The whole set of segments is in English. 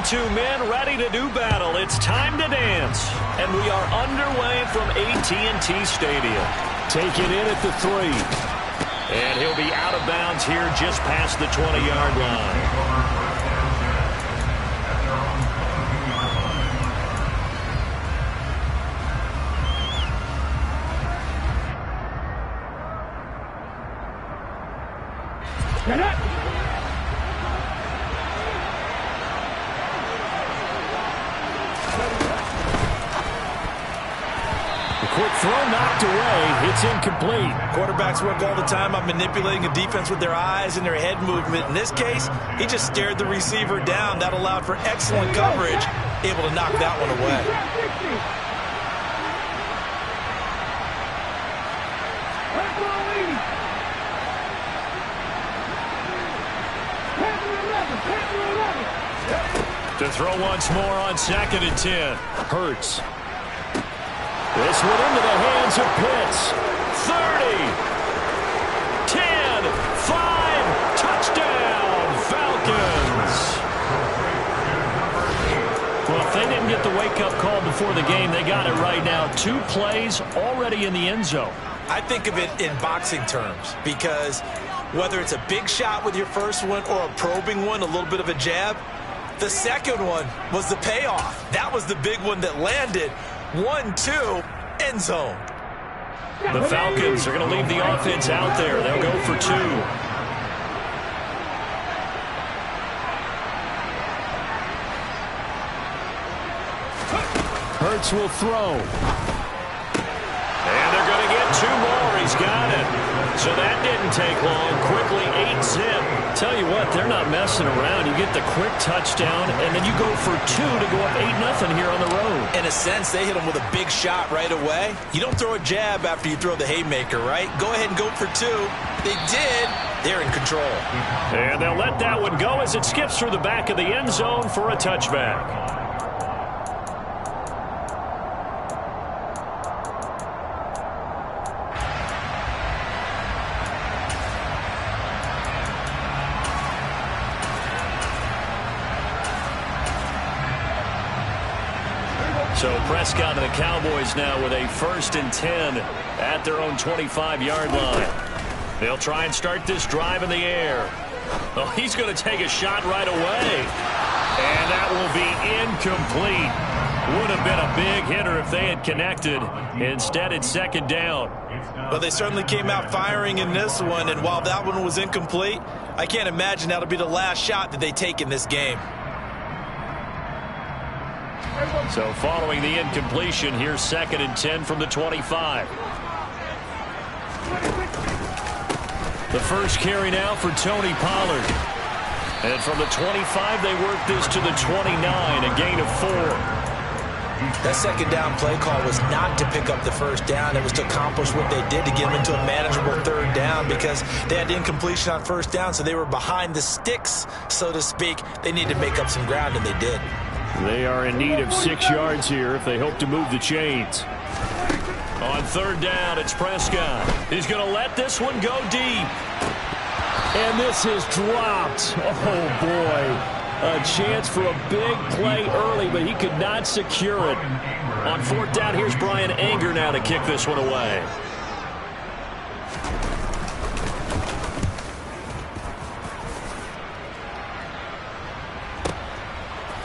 22 men ready to do battle. It's time to dance. And we are underway from AT&T Stadium. Taking in at the 3. And he'll be out of bounds here just past the 20-yard line. Quick throw knocked away. It's incomplete. Quarterbacks work all the time on manipulating a defense with their eyes and their head movement. In this case, he just stared the receiver down. That allowed for excellent coverage, able to knock that one away. To throw once more on 2nd and 10. Hurts. This one into the hands of Pitts. 30, 10, 5, touchdown, Falcons. Well, if they didn't get the wake-up call before the game, they got it right now. 2 plays already in the end zone. I think of it in boxing terms because whether it's a big shot with your first one or a probing one, a little bit of a jab, the second one was the payoff. That was the big one that landed. 1-2, end zone. The Falcons are going to leave the offense out there. They'll go for 2. Hurts will throw. And they're going to get 2 more. He's got it. So that didn't take long. Quickly 8-zip. Tell you what, they're not messing around. You get the quick touchdown, and then you go for 2 to go up 8-0 here on the road. In a sense, they hit him with a big shot right away. You don't throw a jab after you throw the haymaker, right? Go ahead and go for 2. They did. They're in control. And they'll let that one go as it skips through the back of the end zone for a touchback. So Prescott and the Cowboys now with a 1st and 10 at their own 25-yard line. They'll try and start this drive in the air. Oh, he's going to take a shot right away. And that will be incomplete. Would have been a big hitter if they had connected. Instead, it's 2nd down. Well, they certainly came out firing in this one, and while that one was incomplete, I can't imagine that'll be the last shot that they take in this game. So following the incompletion, here's 2nd and 10 from the 25. The first carry now for Tony Pollard. And from the 25, they work this to the 29, a gain of 4. That 2nd down play call was not to pick up the 1st down. It was to accomplish what they did to get them into a manageable 3rd down because they had incompletion on 1st down, so they were behind the sticks, so to speak. They needed to make up some ground, and they did. They are in need of 6 yards here if they hope to move the chains. On 3rd down, it's Prescott. He's going to let this one go deep. And this is dropped. Oh, boy. A chance for a big play early, but he could not secure it. On 4th down, here's Brian Anger now to kick this one away.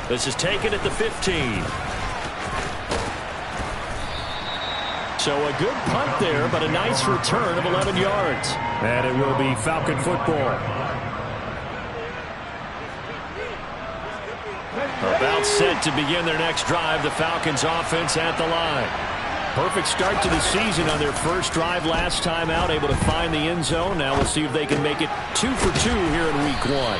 This is taken at the 15. So a good punt there, but a nice return of 11 yards. And it will be Falcon football. About set to begin their next drive, the Falcons offense at the line. Perfect start to the season on their first drive last time out, able to find the end zone. Now we'll see if they can make it 2 for 2 here in week 1.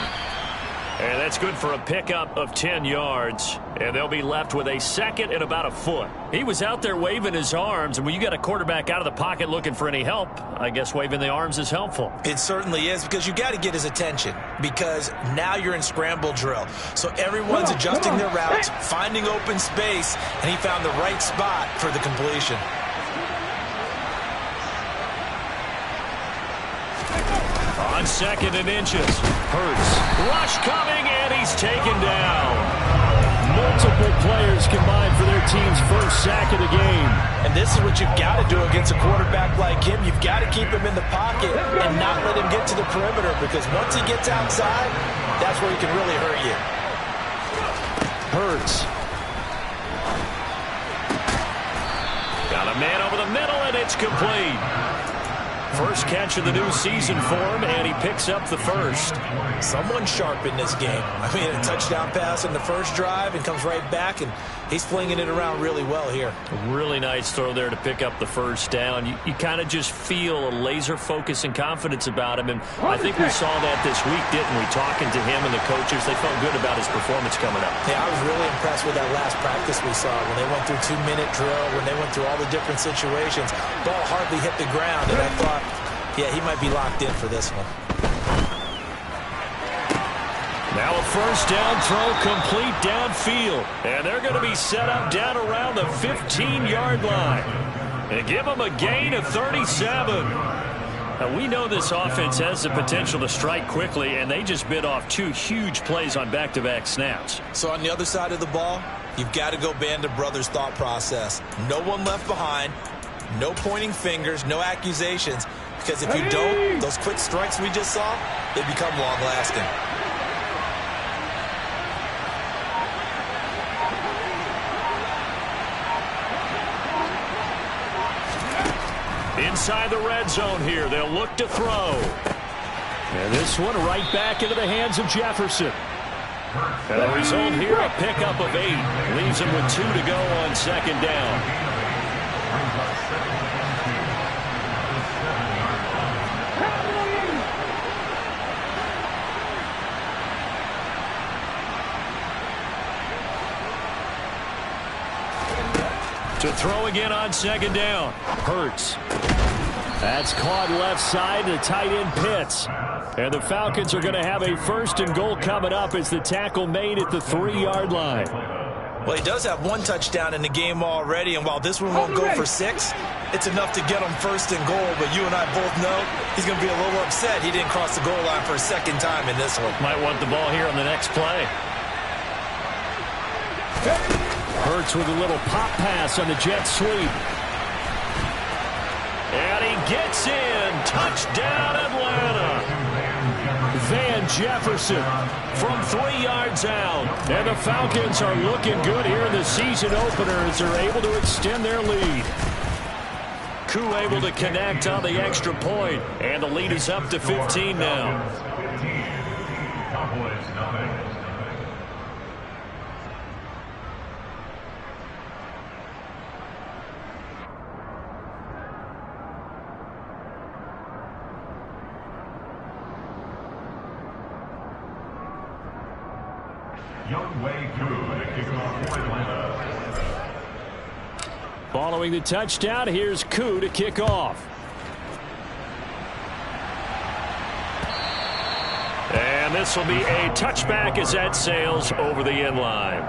And that's good for a pickup of 10 yards. And they'll be left with a 2nd and about a foot. He was out there waving his arms, and when you got a quarterback out of the pocket looking for any help, I guess waving the arms is helpful. It certainly is, because you got to get his attention, because now you're in scramble drill. So everyone's adjusting their routes, finding open space, and he found the right spot for the completion. On 2nd and inches, Hurts. Rush coming, and he's taken down. Multiple players combined for their team's first sack of the game. And this is what you've got to do against a quarterback like him. You've got to keep him in the pocket and not let him get to the perimeter, because once he gets outside, that's where he can really hurt you. Hurts. Got a man over the middle, and it's complete. First catch of the new season for him, and he picks up the first. Someone sharp in this game. I mean, a touchdown pass in the first drive and comes right back, and he's flinging it around really well here. A really nice throw there to pick up the first down. You kind of just feel a laser focus and confidence about him, and I think we saw that this week, didn't we? Talking to him and the coaches, they felt good about his performance coming up. Yeah, I was really impressed with that last practice we saw when they went through 2-minute drill, when they went through all the different situations. Ball hardly hit the ground, and I thought, yeah, he might be locked in for this one. Now a first down throw complete downfield. And they're going to be set up down around the 15-yard line. And give them a gain of 37. Now, we know this offense has the potential to strike quickly, and they just bit off 2 huge plays on back-to-back snaps. So on the other side of the ball, you've got to go Band of Brothers thought process. No one left behind, no pointing fingers, no accusations, because if you don't, those quick strikes we just saw, they become long-lasting. Inside the red zone here, they'll look to throw. And this one right back into the hands of Jefferson. And the result here, a pickup of 8. Leaves him with 2 to go on second down. To throw again on second down. Hurts. That's caught left side to tight end Pitts. And the Falcons are going to have a first and goal coming up as the tackle made at the 3-yard line. Well, he does have 1 touchdown in the game already, and while this one won't go for 6, it's enough to get him first and goal. But you and I both know he's going to be a little upset he didn't cross the goal line for a second time in this one. Might want the ball here on the next play. Hurts with a little pop pass on the jet sweep. And he gets in. Touchdown, Atlanta. Van Jefferson from 3 yards out. And the Falcons are looking good here in the season opener as they're able to extend their lead. Koo able to connect on the extra point. And the lead is up to 15 now. Following the touchdown, here's Koo to kick off. And this will be a touchback as that sails over the end line.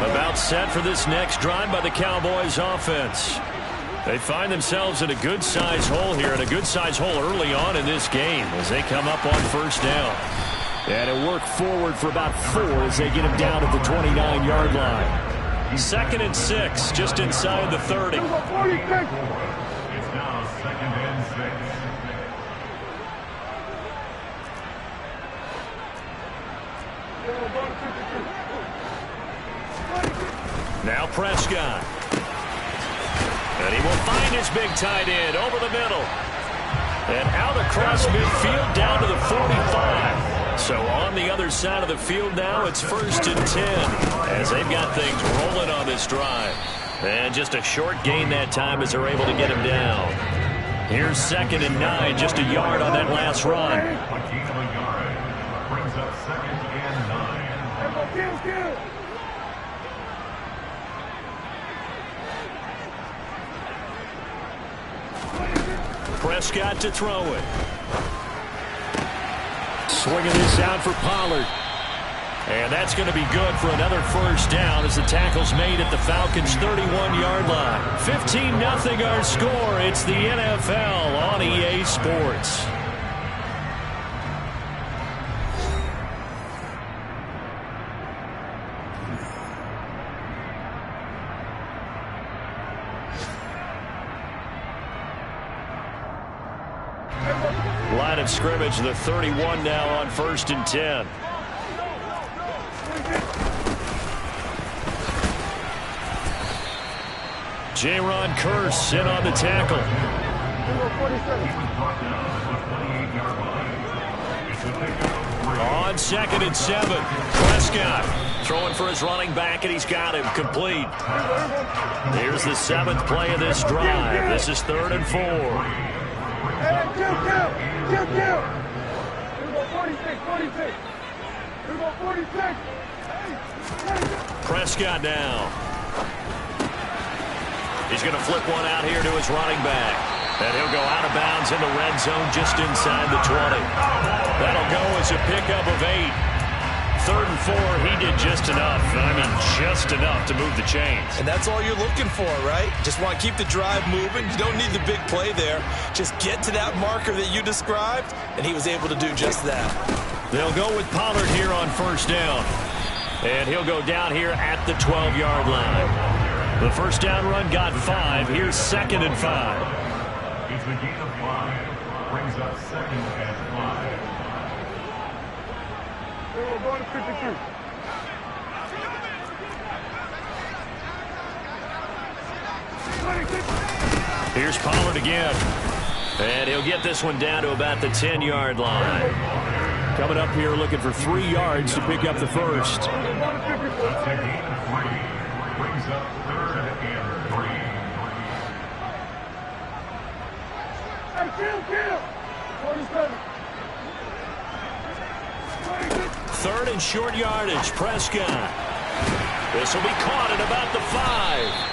About set for this next drive by the Cowboys offense. They find themselves in a good-sized hole here, and a good-sized hole early on in this game as they come up on first down. And it worked forward for about 4 as they get him down at the 29-yard line. 2nd and 6, just inside the 30. It's now 2nd and 6. Now Prescott. And he will find his big tight end over the middle. And out across midfield down to the 45. So on the other side of the field now, it's 1st and 10 as they've got things rolling on this drive. And just a short gain that time as they're able to get him down. Here's 2nd and 9, just a yard on that last run. Brings up 2nd and 9. Prescott to throw it. Swinging this out for Pollard. And that's going to be good for another first down as the tackle's made at the Falcons' 31-yard line. 15-0 our score. It's the NFL on EA Sports. Line of scrimmage, the 31 now on 1st and 10. Jaron Kearse in on the tackle. On 2nd and 7. Prescott throwing for his running back, and he's got him complete. Here's the 7th play of this drive. This is 3rd and 4. Prescott now. He's going to flip one out here to his running back. And he'll go out of bounds in the red zone just inside the 20. That'll go as a pickup of 8. 3rd and 4, he did just enough. I mean, just enough to move the chains. And that's all you're looking for, right? Just want to keep the drive moving. You don't need the big play there. Just get to that marker that you described, and he was able to do just that. They'll go with Pollard here on 1st down. And he'll go down here at the 12-yard line. The first down run got 5. Here's 2nd and 5. It's the gain of 5. Brings up 2nd and 5. We're going to 52. Here's Pollard again. And he'll get this one down to about the 10-yard line. Coming up here looking for 3 yards to pick up the first. That's a gain of 3. Brings up 3rd and 3. Kill. 47. 3rd and short yardage. Prescott. This will be caught at about the 5.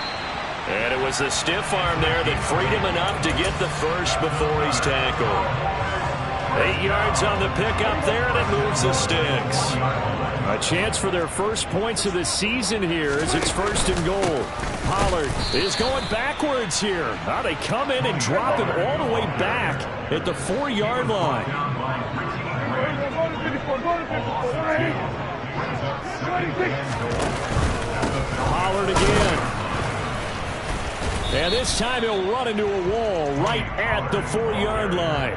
And it was the stiff arm there that freed him enough to get the first before he's tackled. 8 yards on the pickup there, and it moves the sticks. A chance for their first points of the season here as it's 1st and goal. Pollard is going backwards here. Now they come in and drop him all the way back at the 4-yard line. Pollard again. And this time he'll run into a wall right at the 4-yard line.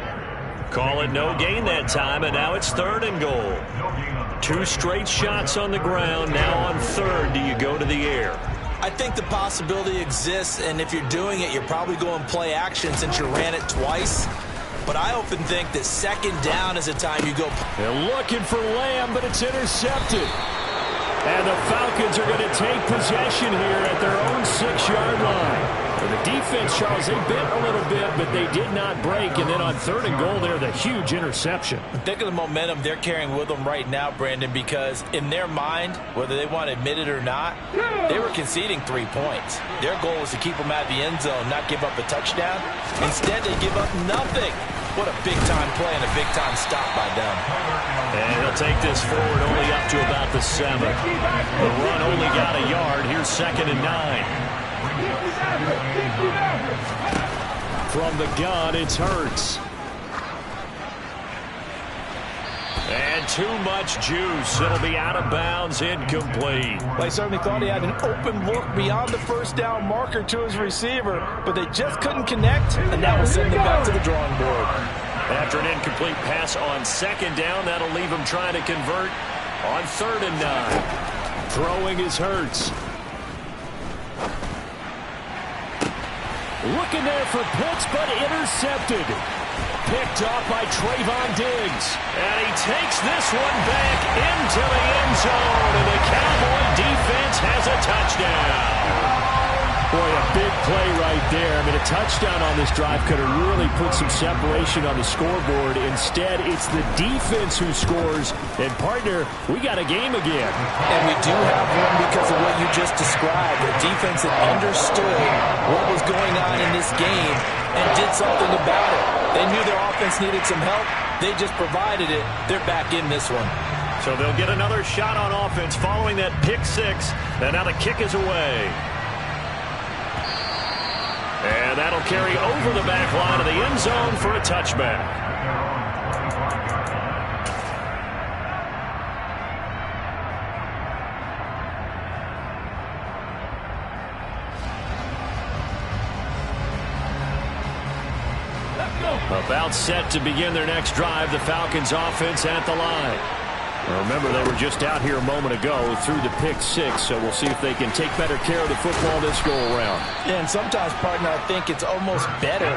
Call it no gain that time, and now it's 3rd and goal. 2 straight shots on the ground. Now on 3rd, do you go to the air? I think the possibility exists, and if you're doing it, you're probably going play action since you ran it twice. But I often think that 2nd down is a time you go. They're looking for Lamb, but it's intercepted. And the Falcons are going to take possession here at their own 6-yard line. The defense, Charles, they bit a little bit, but they did not break. And then on 3rd and goal there, the huge interception. Think of the momentum they're carrying with them right now, Brandon, because in their mind, whether they want to admit it or not, they were conceding 3 points. Their goal was to keep them at the end zone, not give up a touchdown. Instead, they give up nothing. What a big-time play and a big-time stop by them. And he'll take this forward only up to about the 7. The run only got a yard. Here's 2nd and 9. From the gun, it's Hurts. And too much juice. It'll be out of bounds, incomplete. They certainly thought he had an open look beyond the first down marker to his receiver, but they just couldn't connect, and that will send them back to the drawing board. After an incomplete pass on 2nd down, that'll leave him trying to convert on 3rd and 9. Throwing is Hurts. Looking there for Pitts, but intercepted. Picked off by Trayvon Diggs. And he takes this one back into the end zone, and the Cowboy defense has a touchdown. Boy, a big play right there. I mean, a touchdown on this drive could have really put some separation on the scoreboard. Instead, it's the defense who scores. And, partner, we got a game again. And we do have one because of what you just described. The defense that understood what was going on in this game and did something about it. They knew their offense needed some help. They just provided it. They're back in this one. So they'll get another shot on offense following that pick six. And now the kick is away. And that'll carry over the back line of the end zone for a touchback. About set to begin their next drive, the Falcons offense at the line. Remember, they were just out here a moment ago through the pick six, so we'll see if they can take better care of the football this go-around. Yeah, and sometimes, partner, I think it's almost better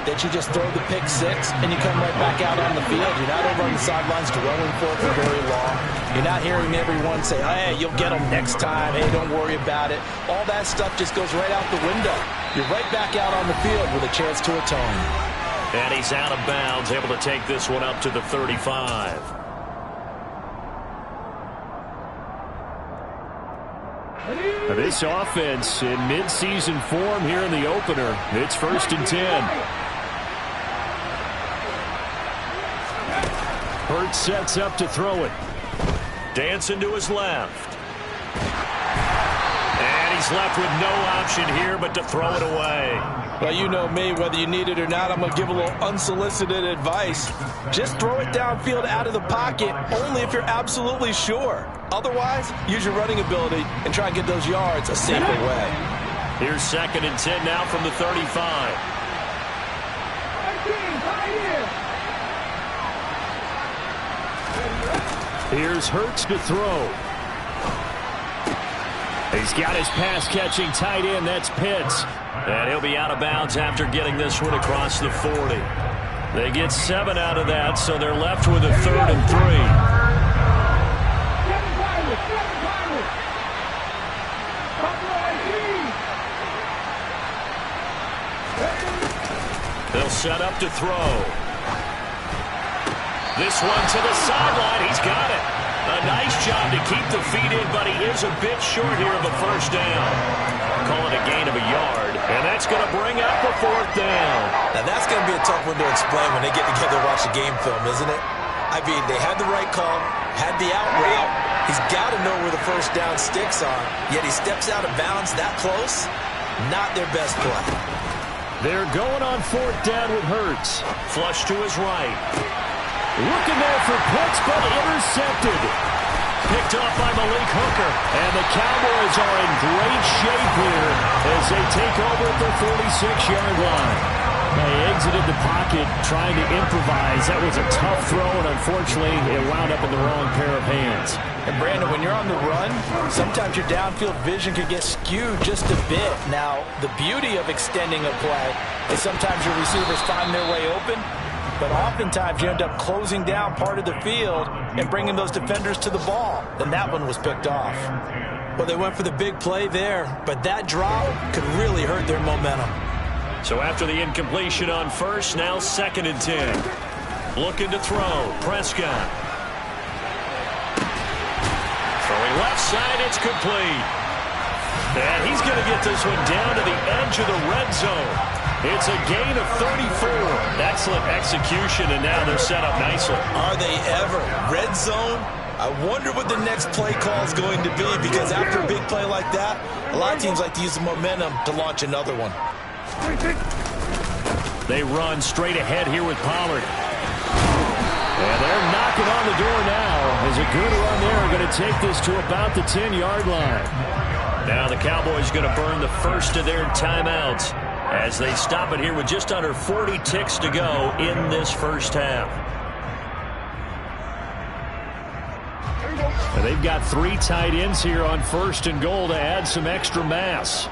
that you just throw the pick six and you come right back out on the field. You're not over on the sidelines dwelling for it for very long. You're not hearing everyone say, hey, you'll get them next time. Hey, don't worry about it. All that stuff just goes right out the window. You're right back out on the field with a chance to atone. And he's out of bounds, able to take this one up to the 35. This offense in midseason form here in the opener. It's 1st and 10. Hurts sets up to throw it. Dancing to his left. And he's left with no option here but to throw it away. Well, you know me, whether you need it or not, I'm going to give a little unsolicited advice. Just throw it downfield out of the pocket, only if you're absolutely sure. Otherwise, use your running ability and try and get those yards a safer way. Here's 2nd and 10 now from the 35. Here's Hurts to throw. He's got his pass-catching tight end. That's Pitts. And he'll be out of bounds after getting this one across the 40. They get 7 out of that, so they're left with a 3rd and 3. They'll set up to throw. This one to the sideline. He's got it. A nice job to keep the feet in, but he is a bit short here of a 1st down. Call it a gain of a yard, and that's going to bring up a 4th down. Now, that's going to be a tough one to explain when they get together and watch the game film, isn't it? I mean, they had the right call, had the out route. He's got to know where the 1st down sticks are, yet he steps out of bounds that close. Not their best play. They're going on 4th down with Hurts. Flush to his right. Looking there for Pitts, but intercepted. Picked off by Malik Hooker. And the Cowboys are in great shape here as they take over at the 46-yard line. They exited the pocket trying to improvise. That was a tough throw, and unfortunately, it wound up in the wrong pair of hands. And, Brandon, when you're on the run, sometimes your downfield vision can get skewed just a bit. Now, the beauty of extending a play is sometimes your receivers find their way open, but oftentimes you end up closing down part of the field and bringing those defenders to the ball. And that one was picked off. Well, they went for the big play there, but that drop could really hurt their momentum. So after the incompletion on 1st, now 2nd and 10. Looking to throw. Prescott. Throwing left side, it's complete. And he's going to get this one down to the edge of the red zone. It's a gain of 34. Excellent execution, and now they're set up nicely. Are they ever? Red zone? I wonder what the next play call is going to be, because after a big play like that, a lot of teams like to use the momentum to launch another one. They run straight ahead here with Pollard. And they're knocking on the door now as a good run there are going to take this to about the 10-yard line. Now the Cowboys going to burn the first of their timeouts as they stop it here with just under 40 ticks to go in this 1st half. And they've got 3 tight ends here on 1st and goal to add some extra mass.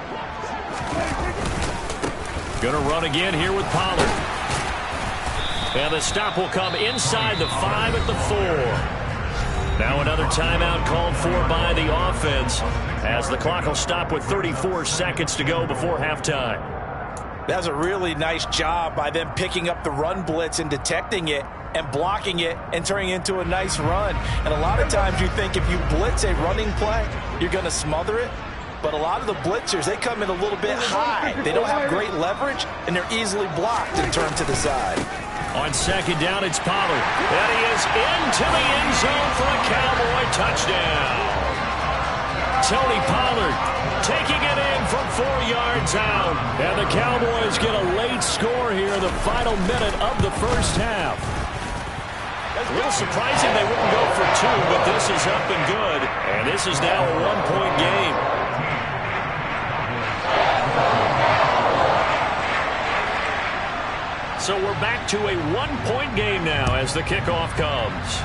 Going to run again here with Pollard. And the stop will come inside the 5 at the 4. Now another timeout called for by the offense as the clock will stop with 34 seconds to go before halftime. That's a really nice job by them picking up the run blitz and detecting it and blocking it and turning it into a nice run. And a lot of times you think if you blitz a running play, you're going to smother it. But a lot of the blitzers, they come in a little bit high. They don't have great leverage, and they're easily blocked and turned to the side. On second down, it's Pollard. And he is into the end zone for a Cowboy touchdown. Tony Pollard taking it in from 4 yards out. And the Cowboys get a late score here in the final minute of the first half. A little surprising they wouldn't go for 2, but this is up and good. And this is now a 1-point game. So we're back to a 1-point game now as the kickoff comes.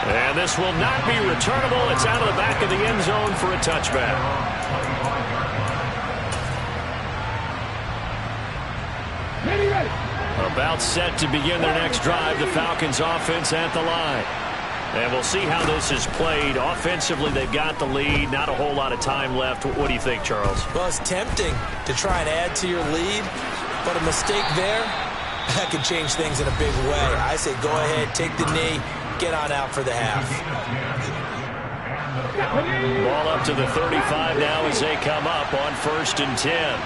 And this will not be returnable. It's out of the back of the end zone for a touchback. About set to begin their next drive, the Falcons offense at the line. And we'll see how this is played. Offensively, they've got the lead. Not a whole lot of time left. What do you think, Charles? Well, it's tempting to try and add to your lead, but a mistake there, that could change things in a big way. I say go ahead, take the knee, get on out for the half. Ball up to the 35 now as they come up on 1st and 10.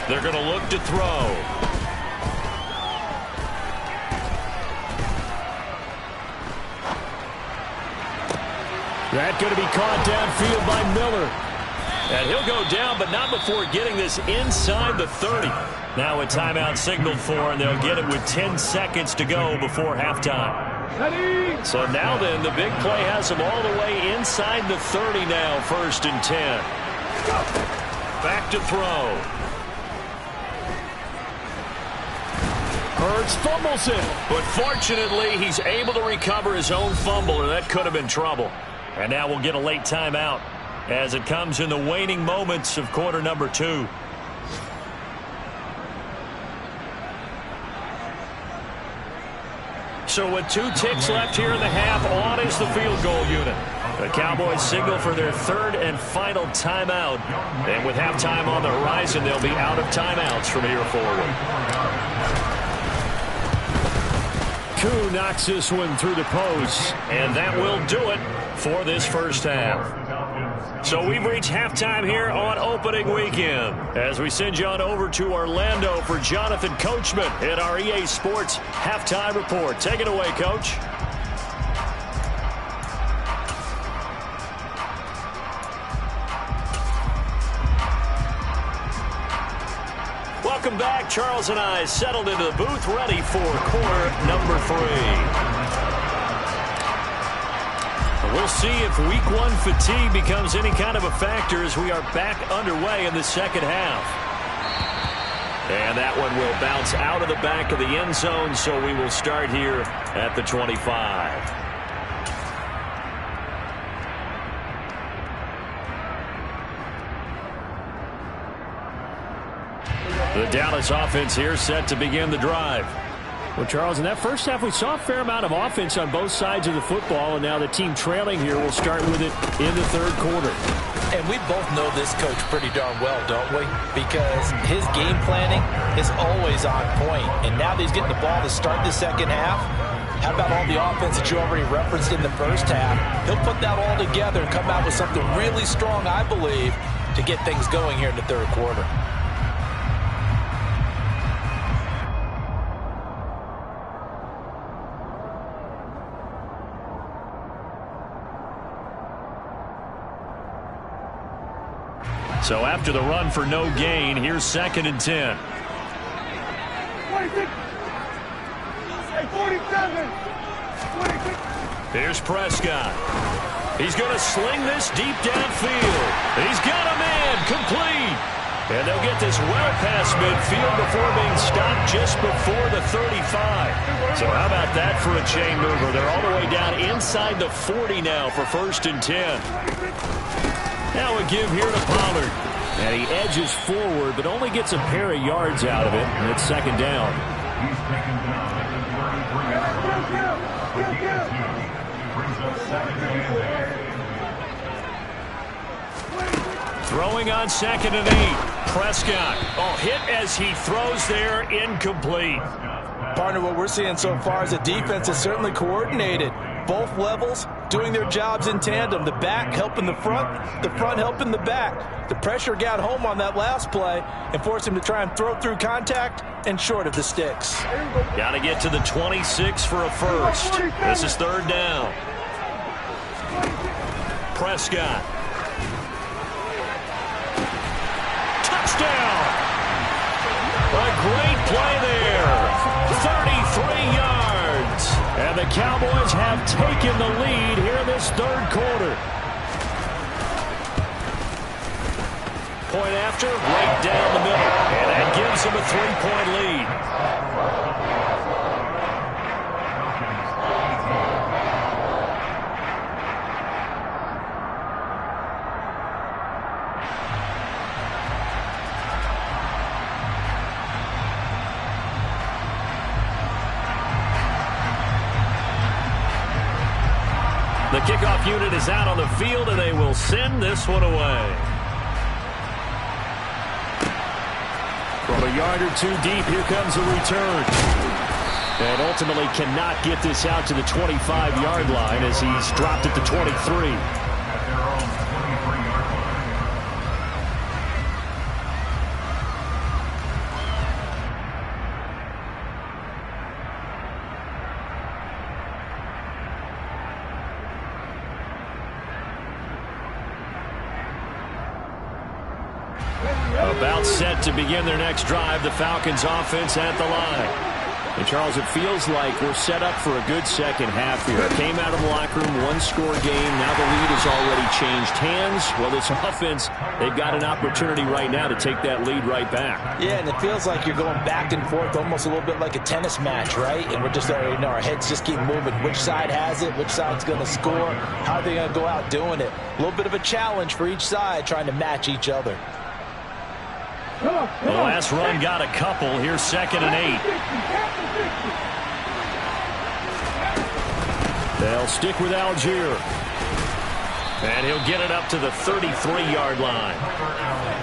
They're going to look to throw. That's going to be caught downfield by Miller. And he'll go down, but not before getting this inside the 30. Now a timeout signaled for, and they'll get it with 10 seconds to go before halftime. So now then, the big play has them all the way inside the 30 now, 1st and 10. Back to throw. Hurts fumbles it. But fortunately, he's able to recover his own fumble, and that could have been trouble. And now we'll get a late timeout as it comes in the waning moments of quarter number 2. So with 2 ticks left here in the half, on is the field goal unit. The Cowboys signal for their 3rd and final timeout. And with halftime on the horizon, they'll be out of timeouts from here forward. Koo knocks this one through the post. And that will do it for this first half. So we've reached halftime here on opening weekend as we send you on over to Orlando for Jonathan Coachman in our EA Sports Halftime Report. Take it away, Coach. Welcome back. Charles and I settled into the booth ready for quarter number 3. We'll see if week 1 fatigue becomes any kind of a factor as we are back underway in the second half. And that one will bounce out of the back of the end zone, so we will start here at the 25. The Dallas offense here set to begin the drive. Well, Charles, in that first half, we saw a fair amount of offense on both sides of the football, and now the team trailing here will start with it in the 3rd quarter. And we both know this coach pretty darn well, don't we? Because his game planning is always on point. And now that he's getting the ball to start the second half, how about all the offense that you already referenced in the first half? He'll put that all together and come out with something really strong, I believe, to get things going here in the 3rd quarter. So after the run for no gain, here's 2nd and 10. 46. 47. 46. Here's Prescott. He's going to sling this deep downfield. He's got a man complete. And they'll get this well past midfield before being stopped just before the 35. So how about that for a chain mover? They're all the way down inside the 40 now for 1st and 10. Now a give here to Pollard. And he edges forward, but only gets a pair of yards out of it. And it's 2nd down. He's taken down at the 33. Brings up 7th and 8. Throwing on 2nd and 8. Prescott. Oh, hit as he throws there. Incomplete. Partner, what we're seeing so far is a defense is certainly coordinated. Both levels doing their jobs in tandem. The back helping the front helping the back. The pressure got home on that last play and forced him to try and throw through contact and short of the sticks. Got to get to the 26 for a first. This is third down. Prescott. Touchdown! A great play there. 33 yards. And the Cowboys have taken the lead here in this third quarter. Point after, right down the middle. And that gives them a 3-point lead. The kickoff unit is out on the field, and they will send this one away. From a yard or two deep, here comes a return. And ultimately cannot get this out to the 25-yard line as he's dropped at the 23. About set to begin their next drive, the Falcons offense at the line. And Charles, it feels like we're set up for a good second half here. Came out of the locker room, one-score game. Now the lead has already changed hands. Well, this offense, they've got an opportunity right now to take that lead right back. Yeah, and it feels like you're going back and forth, almost a little bit like a tennis match, right? And we're just already know our heads just keep moving. Which side has it? Which side's going to score? How are they going to go out doing it? A little bit of a challenge for each side, trying to match each other. The last run got a couple. Here's 2nd and 8. They'll stick with Algier. And he'll get it up to the 33-yard line.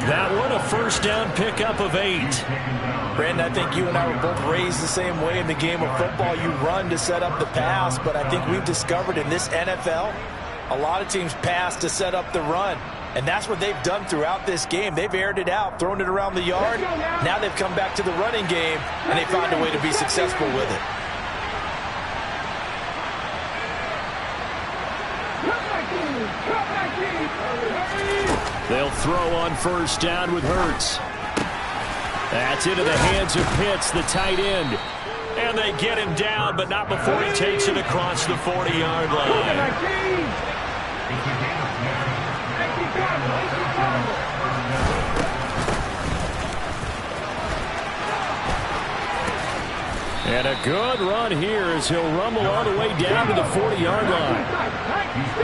That one, a first down pickup of 8. Brandon, I think you and I were both raised the same way in the game of football. You run to set up the pass, but I think we've discovered in this NFL, a lot of teams pass to set up the run. And that's what they've done throughout this game. They've aired it out, thrown it around the yard. Now they've come back to the running game, and they found a way to be successful with it. They'll throw on first down with Hurts. That's into the hands of Pitts, the tight end. And they get him down, but not before he takes it across the 40-yard line. And a good run here as he'll rumble all the way down to the 40-yard line.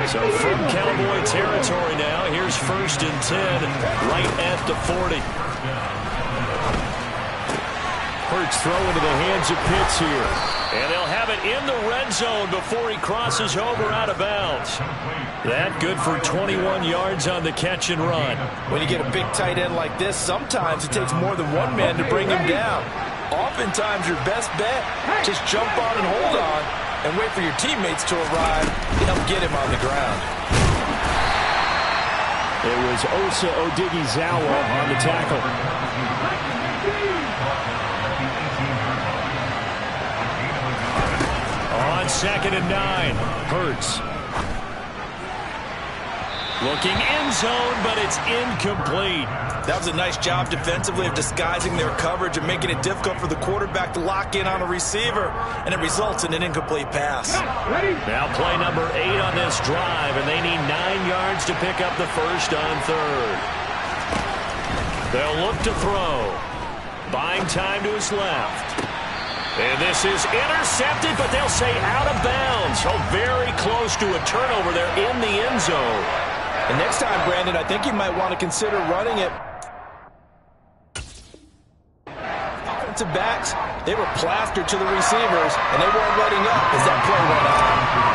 So from Cowboy territory now, here's 1st and 10 right at the 40. Hurts throw into the hands of Pitts here. And they'll have it in the red zone before he crosses over out of bounds. That good for 21 yards on the catch and run. When you get a big tight end like this, sometimes it takes more than one man to bring him down. Oftentimes your best bet, just jump on and hold on and wait for your teammates to arrive to help get him on the ground. It was Osa Odighizuwa on the tackle. On 2nd and 9, Hurts. Looking end zone, but it's incomplete. That was a nice job defensively of disguising their coverage and making it difficult for the quarterback to lock in on a receiver, and it results in an incomplete pass. Now play number 8 on this drive, and they need 9 yards to pick up the first on 3rd. They'll look to throw. Buying time to his left. And this is intercepted, but they'll say out of bounds. So very close to a turnover there in the end zone. And next time, Brandon, I think you might want to consider running it. Offensive backs, they were plastered to the receivers, and they weren't letting up as that play went on.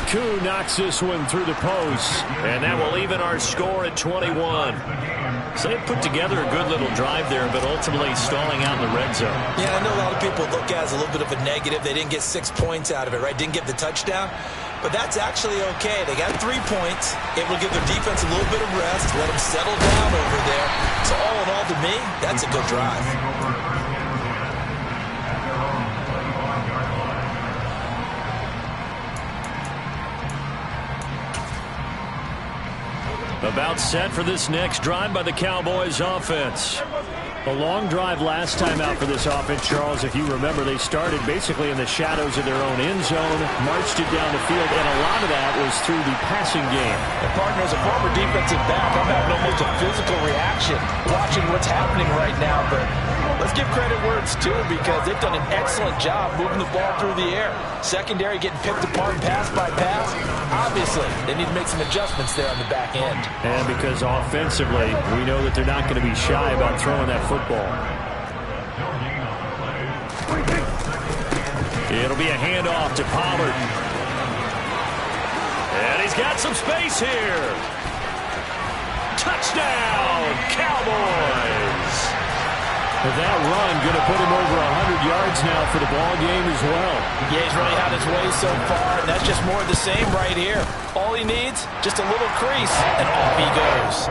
Koo knocks this one through the post. And that will even our score at 21. So they put together a good little drive there, but ultimately stalling out in the red zone. Yeah, I know a lot of people look at it as a little bit of a negative. They didn't get 6 points out of it, right? Didn't get the touchdown. But that's actually okay. They got 3 points. It will give their defense a little bit of rest, let them settle down over there. So all in all, to me, that's a good drive. About set for this next drive by the Cowboys offense. A long drive last time out for this offense, Charles. If you remember, they started basically in the shadows of their own end zone, marched it down the field, and a lot of that was through the passing game. And partner, as a former defensive back, I'm having almost a physical reaction watching what's happening right now. But let's give credit where it's due, because they've done an excellent job moving the ball through the air. Secondary getting picked apart pass by pass. Obviously, they need to make some adjustments there on the back end. And because offensively, we know that they're not going to be shy about throwing that football. It'll be a handoff to Pollard. And he's got some space here. Touchdown, Cowboys! That run going to put him over 100 yards now for the ball game as well. Yeah, he's really had his way so far, and that's just more of the same right here. All he needs, just a little crease, and off he goes.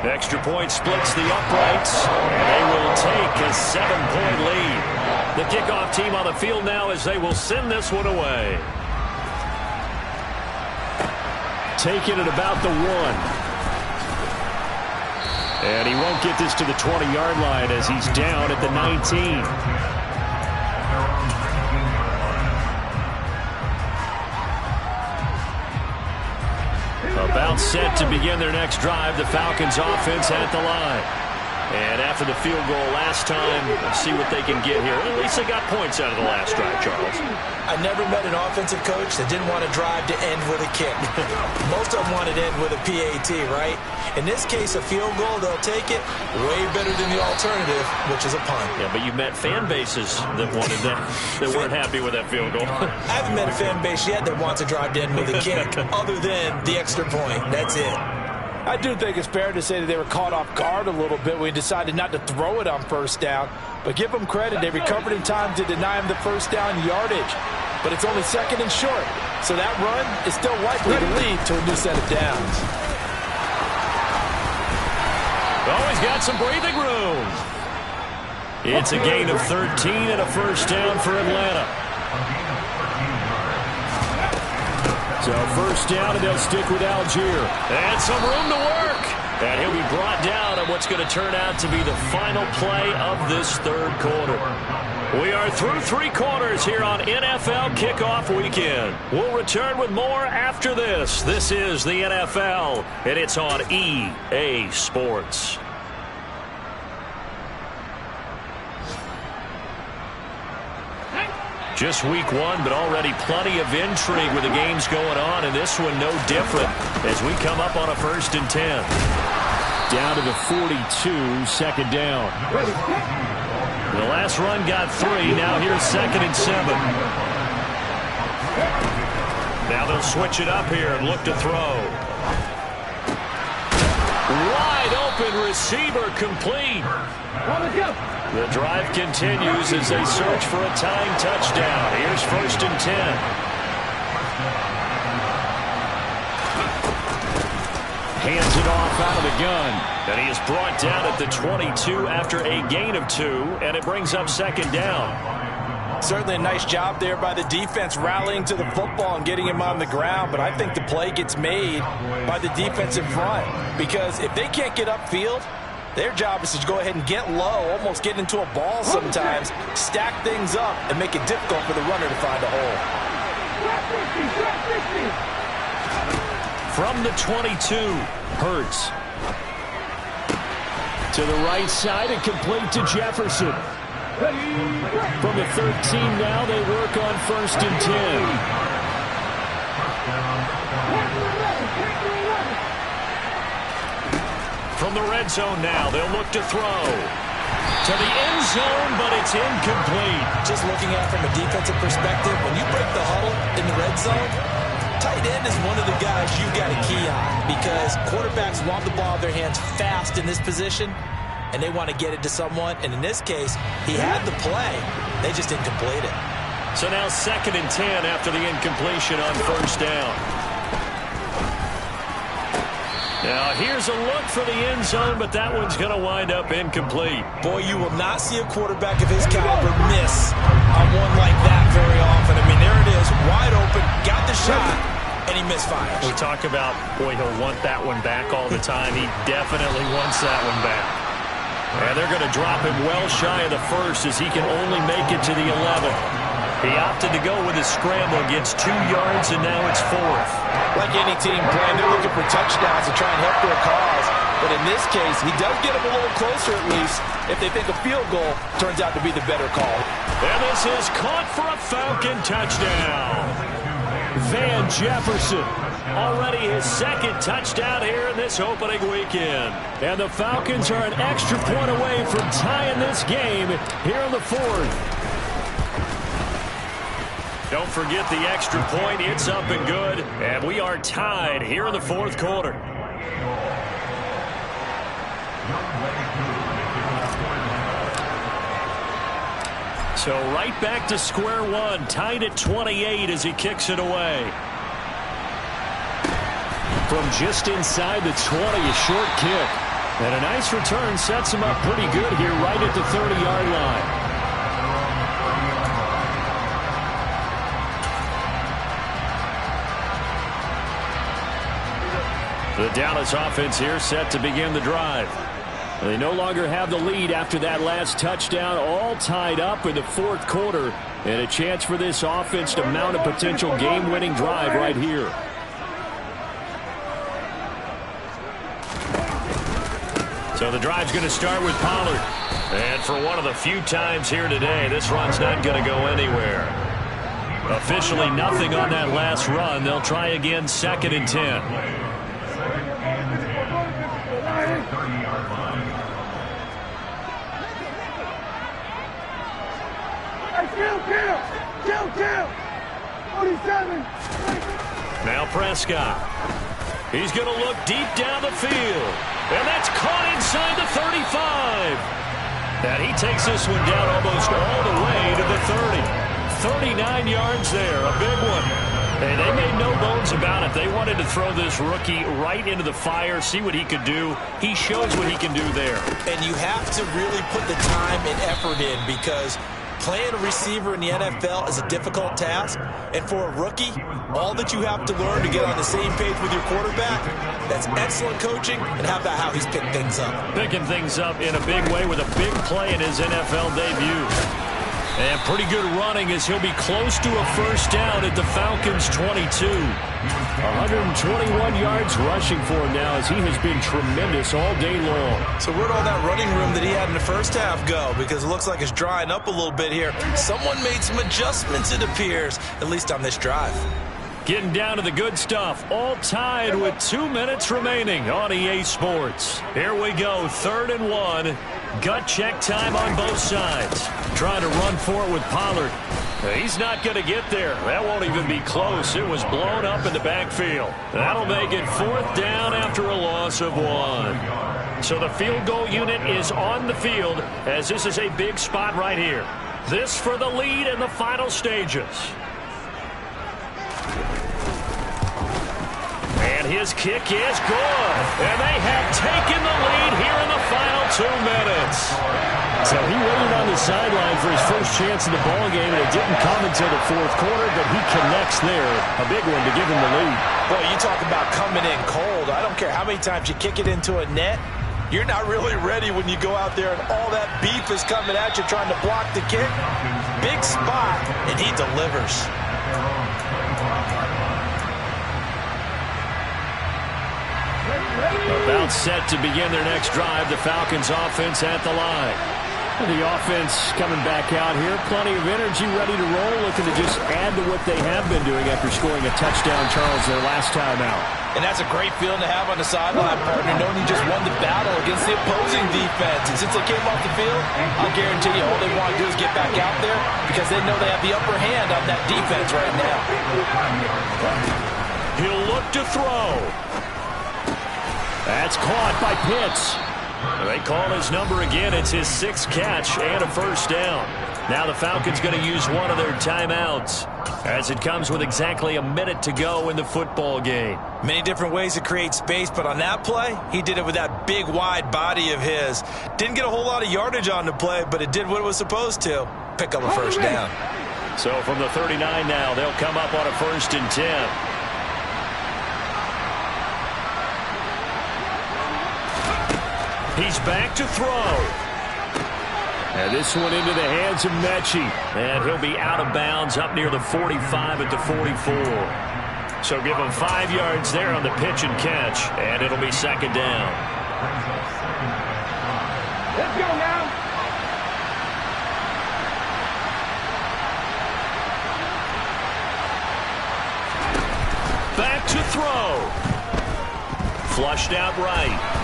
Extra point splits the uprights, and they will take a 7-point lead. The kickoff team on the field now as they will send this one away. Taking it about the 1. And he won't get this to the 20-yard line as he's down at the 19. About set to begin their next drive, the Falcons offense at the line. And after the field goal last time, let's see what they can get here. At least they got points out of the last drive, Charles. I never met an offensive coach that didn't want to drive to end with a kick. Most of them wanted to end with a PAT, right? In this case, a field goal, they'll take it. Way better than the alternative, which is a punt. Yeah, but you met fan bases that wanted that, that weren't happy with that field goal. I haven't met a fan base yet that wants to drive to end with a kick, other than the extra point. That's it. I do think it's fair to say that they were caught off guard a little bit when we decided not to throw it on first down. But give them credit. They recovered in time to deny him the first down yardage. But it's only second and short. So that run is still likely to lead to a new set of downs. Oh, he's got some breathing room. It's a gain of 13 and a first down for Atlanta. So first down, and they'll stick with Algier. And some room to work. And he'll be brought down on what's going to turn out to be the final play of this third quarter. We are through 3 quarters here on NFL Kickoff Weekend. We'll return with more after this. This is the NFL, and it's on EA Sports. Just week 1, but already plenty of intrigue with the games going on, and this one no different as we come up on a 1st and 10. Down to the 42, second down. The last run got 3, now here's 2nd and 7. Now they'll switch it up here and look to throw. Wide open receiver complete. The drive continues as they search for a tying touchdown. Here's 1st and 10. Hands it off out of the gun. And he is brought down at the 22 after a gain of 2, and it brings up 2nd down. Certainly a nice job there by the defense rallying to the football and getting him on the ground, but I think the play gets made by the defensive front, because if they can't get upfield, their job is to go ahead and get low, almost get into a ball sometimes, stack things up, and make it difficult for the runner to find a hole. From the 22, Hurts. To the right side and complete to Jefferson. From the 13 now, they work on 1st and 10. From the red zone now, they'll look to throw. To the end zone, but it's incomplete. Just looking at it from a defensive perspective, when you break the huddle in the red zone, Tight end is one of the guys you've got to key on because quarterbacks want the ball in their hands fast in this position, and they want to get it to someone. And in this case, he had the play. They just didn't complete it. So now 2nd and 10 after the incompletion on 1st down. Now here's a look for the end zone, but that one's going to wind up incomplete. Boy, you will not see a quarterback of his caliber miss on one like that very often. I mean, there it is, wide open, got the shot, and he misfires. We talk about, boy, he'll want that one back all the time. He definitely wants that one back. And they're going to drop him well shy of the 1st as he can only make it to the 11th. He opted to go with his scramble, gets 2 yards, and now it's 4th. Like any team playing, they're looking for touchdowns to try and help their cause. But in this case, he does get them a little closer at least if they think a field goal turns out to be the better call. And this is caught for a Falcon touchdown. Van Jefferson, already his 2nd touchdown here in this opening weekend. And the Falcons are an extra point away from tying this game here in the 4th. Don't forget the extra point. It's up and good. And we are tied here in the 4th quarter. So right back to square one. Tied at 28 as he kicks it away. From just inside the 20, a short kick. And a nice return sets him up pretty good here right at the 30-yard line. The Dallas offense here set to begin the drive. They no longer have the lead after that last touchdown, all tied up in the 4th quarter, and a chance for this offense to mount a potential game-winning drive right here. So the drive's going to start with Pollard. And for one of the few times here today, this run's not going to go anywhere. Officially nothing on that last run. They'll try again 2nd and 10. Kill! 47! Now Prescott. He's going to look deep down the field. And that's caught inside the 35. And he takes this one down almost all the way to the 30. 39 yards there, a big one. And they made no bones about it. They wanted to throw this rookie right into the fire, see what he could do. He shows what he can do there. And you have to really put the time and effort in because playing a receiver in the NFL is a difficult task. And for a rookie, all that you have to learn to get on the same page with your quarterback, that's excellent coaching. And how about how he's picked things up? Picking things up in a big way with a big play in his NFL debut. And pretty good running as he'll be close to a 1st down at the Falcons' 22. 121 yards rushing for him now as he has been tremendous all day long. So where'd all that running room that he had in the 1st half go? Because it looks like it's drying up a little bit here. Someone made some adjustments, it appears, at least on this drive. Getting down to the good stuff. All tied with 2 minutes remaining on EA Sports. Here we go, 3rd and 1. Gut check time on both sides. Trying to run for it with Pollard. He's not going to get there. That won't even be close. It was blown up in the backfield. That'll make it 4th down after a loss of 1. So the field goal unit is on the field as this is a big spot right here. This for the lead in the final stages. And his kick is good. And they have taken the lead here in the final 2 minutes. So he waited on the sideline for his first chance in the ballgame, and it didn't come until the 4th quarter, but he connects there. A big one to give him the lead. Boy, you talk about coming in cold. I don't care how many times you kick it into a net. You're not really ready when you go out there and all that beef is coming at you trying to block the kick. Big spot, and he delivers. About set to begin their next drive. The Falcons offense at the line. The offense coming back out here. Plenty of energy, ready to roll, looking to just add to what they have been doing after scoring a touchdown, Charles, their last time out. And that's a great feeling to have on the sideline, partner, knowing you just won the battle against the opposing defense. And since they came off the field, I'll guarantee you all they want to do is get back out there because they know they have the upper hand on that defense right now. He'll look to throw. That's caught by Pitts. They call his number again. It's his 6th catch and a first down. Now the Falcons going to use one of their timeouts as it comes with exactly a minute to go in the football game. Many different ways to create space, but on that play, he did it with that big, wide body of his. Didn't get a whole lot of yardage on the play, but it did what it was supposed to. Pick up a first down. So from the 39 now, they'll come up on a 1st and 10. He's back to throw. And this one into the hands of Mechie. And he'll be out of bounds up near the 45 at the 44. So give him 5 yards there on the pitch and catch, and it'll be 2nd down. Let's go now. Back to throw. Flushed out right.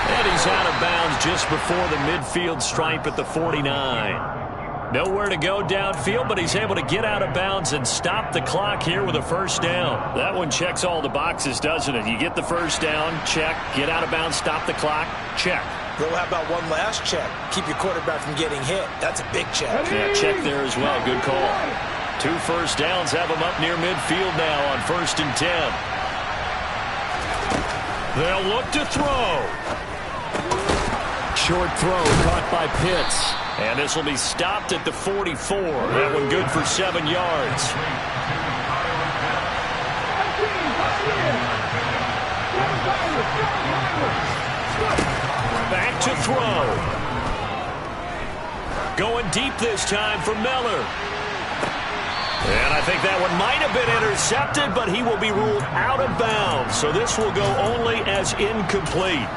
And he's out of bounds just before the midfield stripe at the 49. Nowhere to go downfield, but he's able to get out of bounds and stop the clock here with a first down. That one checks all the boxes, doesn't it? You get the first down, check. Get out of bounds, stop the clock, check. Well, how about one last check? Keep your quarterback from getting hit. That's a big check. Yeah, check there as well. Good call. 2 first downs have him up near midfield now on 1st and 10. They'll look to throw. Short throw caught by Pitts. And this will be stopped at the 44. That one good for 7 yards. Back to throw. Going deep this time for Miller. And I think that one might have been intercepted, but he will be ruled out of bounds. So this will go only as incomplete.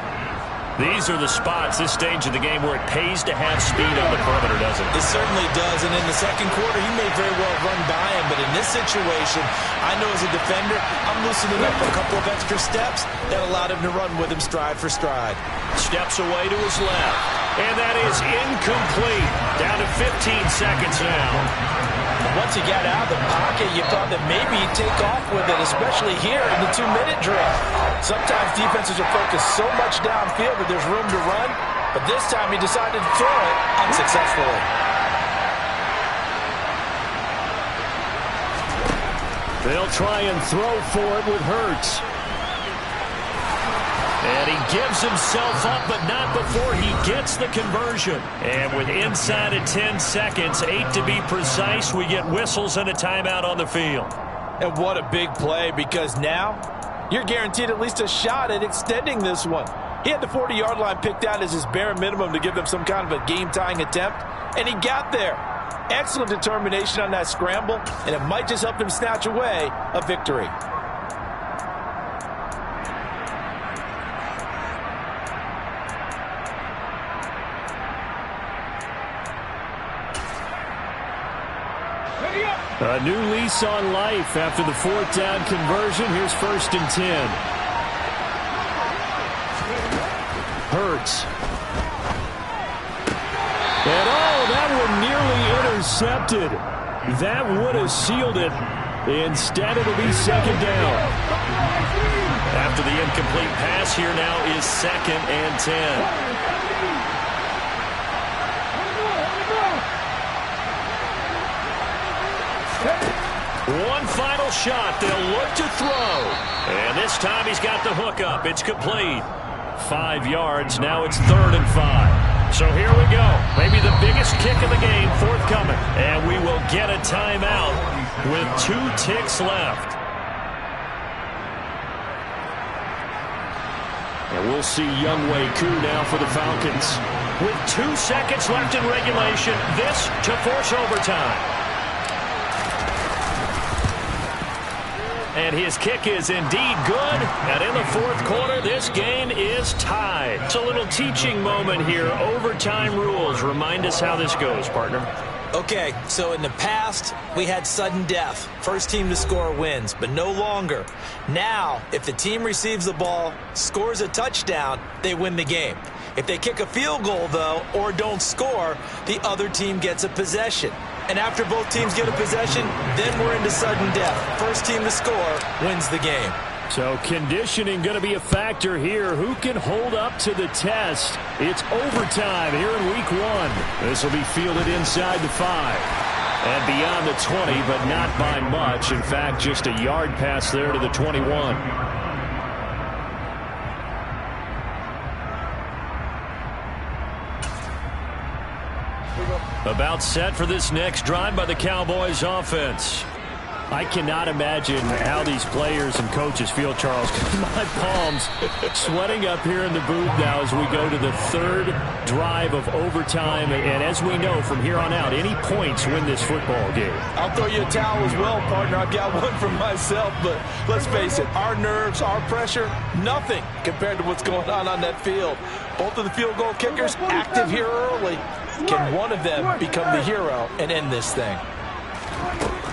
These are the spots, this stage of the game, where it pays to have speed on the perimeter, doesn't it? It certainly does, and in the second quarter, he may very well run by him, but in this situation, I know as a defender, I'm loosening up a couple of extra steps that allowed him to run with him stride for stride. Steps away to his left, and that is incomplete. Down to 15 seconds now. Once he got out of the pocket, you thought that maybe he'd take off with it, especially here in the 2-minute drill. Sometimes defenses are focused so much downfield that there's room to run, but this time he decided to throw it unsuccessfully. They'll try and throw for it with Hurts. And he gives himself up, but not before he gets the conversion. And with inside of 10 seconds, 8 to be precise, we get whistles and a timeout on the field. And what a big play, because now you're guaranteed at least a shot at extending this one. He had the 40-yard line picked out as his bare minimum to give them some kind of a game-tying attempt, and he got there. Excellent determination on that scramble, and it might just help him snatch away a victory. A new lease on life after the 4th down conversion. Here's 1st and 10. Hurts. And that one nearly intercepted. That would have sealed it. Instead, it'll be 2nd down. After the incomplete pass, here now is 2nd and 10. One final shot. They'll look to throw. And this time he's got the hook up. It's complete. 5 yards. Now it's 3rd and 5. So here we go. Maybe the biggest kick of the game forthcoming. And we will get a timeout with 2 ticks left. And we'll see Younghoe Koo now for the Falcons. With 2 seconds left in regulation, this to force overtime. And his kick is indeed good. And in the 4th quarter, this game is tied. It's a little teaching moment here. Overtime rules. Remind us how this goes, partner. Okay, so in the past, we had sudden death. First team to score wins, but no longer. Now, if the team receives the ball, scores a touchdown, they win the game. If they kick a field goal, though, or don't score, the other team gets a possession. And after both teams get a possession, then we're into sudden death. First team to score wins the game. So conditioning going to be a factor here. Who can hold up to the test? It's overtime here in week 1. This will be fielded inside the 5. And beyond the 20, but not by much. In fact, just a yard pass there to the 21. About set for this next drive by the Cowboys offense. I cannot imagine how these players and coaches feel, Charles. My palms sweating up here in the booth now as we go to the 3rd drive of overtime. And as we know from here on out, any points win this football game. I'll throw you a towel as well, partner. I've got one for myself, but let's face it, our nerves, our pressure, nothing compared to what's going on that field. Both of the field goal kickers active here early. Can one of them become the hero and end this thing?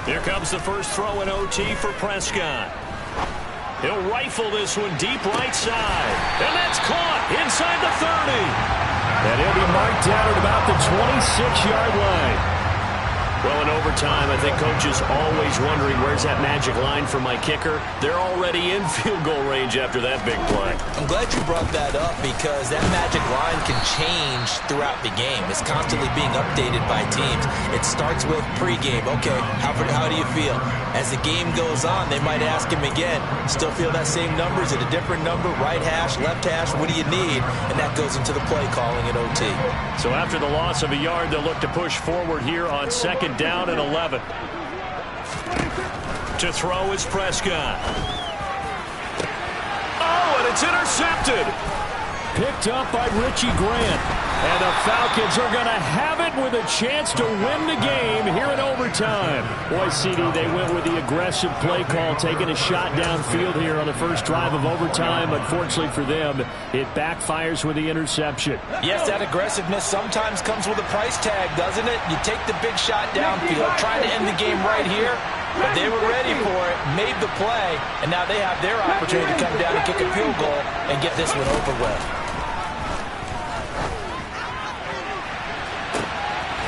Here comes the first throw in OT for Prescott. He'll rifle this one deep right side. And that's caught inside the 30. And he'll be marked down at about the 26-yard line. Well, in overtime, I think Coach is always wondering where's that magic line for my kicker. They're already in field goal range after that big play. I'm glad you brought that up because that magic line can change throughout the game. It's constantly being updated by teams. It starts with pregame. Okay, how do you feel? As the game goes on, they might ask him again, still feel that same number? Is it a different number? Right hash, left hash, what do you need? And that goes into the play calling at OT. So after the loss of a yard, they'll look to push forward here on 2nd down and 11. To throw is Prescott. Oh, and it's intercepted. Picked up by Richie Grant. And the Falcons are going to have it with a chance to win the game here in overtime. Boy, CD, they went with the aggressive play call, taking a shot downfield here on the first drive of overtime. Unfortunately for them, it backfires with the interception. Yes, that aggressiveness sometimes comes with a price tag, doesn't it? You take the big shot downfield, trying to end the game right here, but they were ready for it, made the play, and now they have their opportunity to come down and kick a field goal and get this one over with.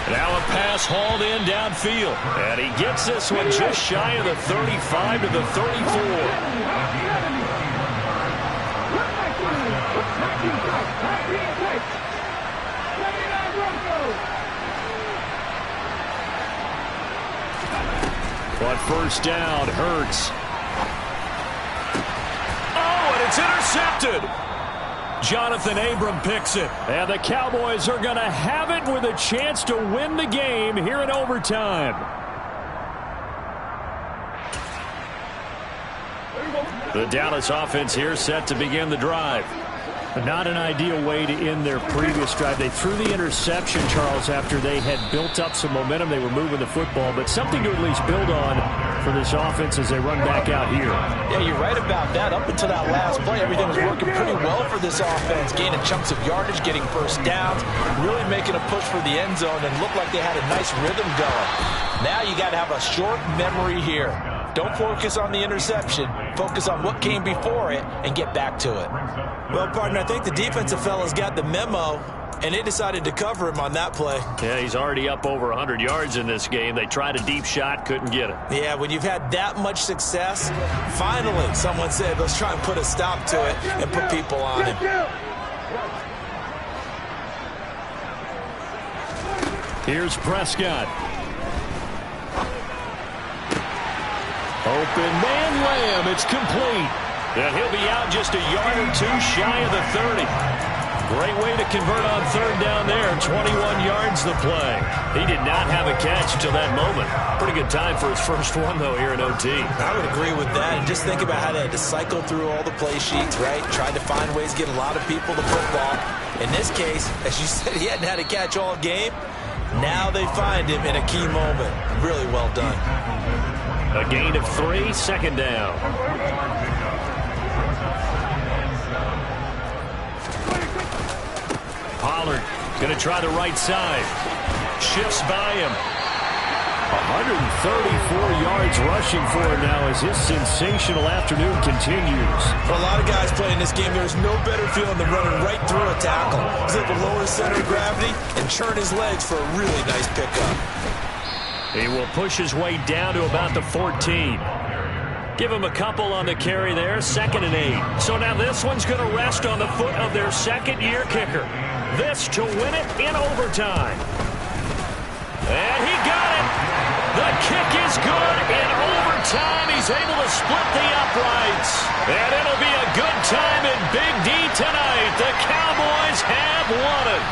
Now a pass hauled in downfield. And he gets this one just shy of the 35 to the 34. But first down, Hurts. Oh, and it's intercepted. Jonathan Abram picks it. And the Cowboys are going to have it with a chance to win the game here in overtime. The Dallas offense here set to begin the drive. Not an ideal way to end their previous drive. They threw the interception, Charles, after they had built up some momentum. They were moving the football, but something to at least build on for this offense as they run back out here. Yeah, you're right about that. Up until that last play, everything was working pretty well for this offense. Gaining chunks of yardage, getting first downs, really making a push for the end zone, and looked like they had a nice rhythm going. Now you got to have a short memory here. Don't focus on the interception. Focus on what came before it and get back to it. Well, partner, I think the defensive fellas got the memo, and they decided to cover him on that play. Yeah, he's already up over 100 yards in this game. They tried a deep shot, couldn't get it. Yeah, when you've had that much success, finally someone said, let's try and put a stop to it and put people on him. Here's Prescott. Open man Lamb. It's complete. And he'll be out just a yard or two shy of the 30. Great way to convert on third down there. 21 yards the play. He did not have a catch until that moment. Pretty good time for his first one, though, here in OT. I would agree with that. And just think about how they had to cycle through all the play sheets, right? Tried to find ways to get a lot of people the football. In this case, as you said, he hadn't had a catch all game. Now they find him in a key moment. Really well done. A gain of 3, second down. Pollard going to try the right side. Shifts by him. 134 yards rushing for him now as his sensational afternoon continues. For a lot of guys playing this game, there's no better feeling than running right through a tackle. He's able to lower his center of gravity and churn his legs for a really nice pickup. He will push his way down to about the 14. Give him a couple on the carry there, 2nd and 8. So now this one's going to rest on the foot of their second-year kicker. This to win it in overtime. And he got it. The kick is good in overtime. He's able to split the uprights. And it'll be a good time in Big D tonight. The Cowboys have won it.